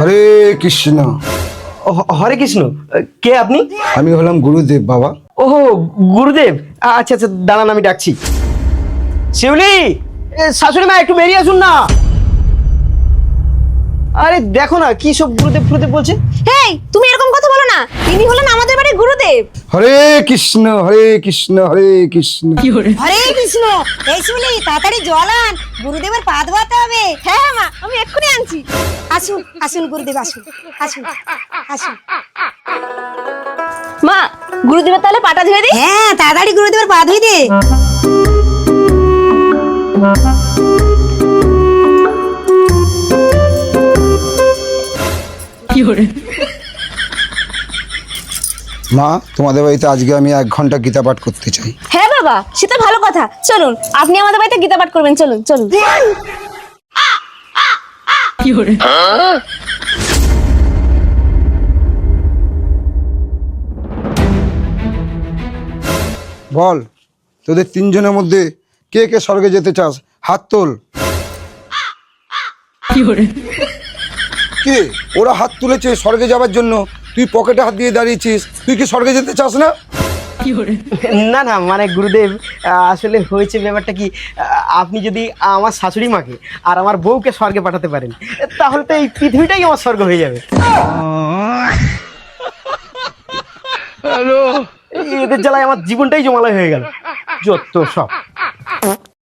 হরে কৃষ্ণ। হরে কৃষ্ণ। কে আপনি? আমি হলাম গুরুদেব বাবা। ওহো, গুরুদেব। আচ্ছা আচ্ছা, দাঁড়ান আমি ডাকছি। শিউলি, শাশুড়ি মা একটু বেরিয়ে আসুন না। আরে দেখো না কি সব গুরুদেব গুরুদেব বলছে। হেই, তুমি এরকম কথা বলো না। ইনি হলেন আমাদের বাড়ির গুরুদেব। হরে কৃষ্ণ হরে কৃষ্ণ হরে কৃষ্ণ। হরে কৃষ্ণ। এই শুনি, তাড়াতাড়ি জল আন, গুরুদেবের পা ধোয়াতে হবে। হ্যাঁ মা, আমি এক্ষুনি আনছি। আসুন আসুন গুরুদেব, আসুন আসুন আসুন। মা, গুরুদেবের তাহলে পাটা ধুয়ে দিই। হ্যাঁ, তাড়াতাড়ি গুরুদেবের পা ধুয়ে দে। মা, তোমাদের বাড়িতে আজকে আমি 1 ঘন্টা গীতা পাঠ করতে চাই। হ্যাঁ বাবা, সেটা ভালো কথা। চলুন, আপনি আমাদের বাড়িতে গীতা পাঠ করবেন। চলুন চলুন। বল, তোদের 3 জনের মধ্যে কে কে স্বর্গে যেতে চাস? হাত তোল। কে? ওরা হাত তুলেছে স্বর্গে যাওয়ার জন্য, তুই পকেটে হাত দিয়ে দাঁড়িয়েছিস। তুই কি স্বর্গে যেতে চাস না? না না, মানে গুরুদেব, আসলে হয়েছে ব্যাপারটা কি, আপনি যদি আমার শাশুড়ি মাকে আর আমার বউকে স্বর্গে পাঠাতে পারেন, তাহলে তো এই পৃথিবীটাই আমার স্বর্গ হয়ে যাবে। এদের জ্বালায় আমার জীবনটাই জমালয় হয়ে গেল। যত সব।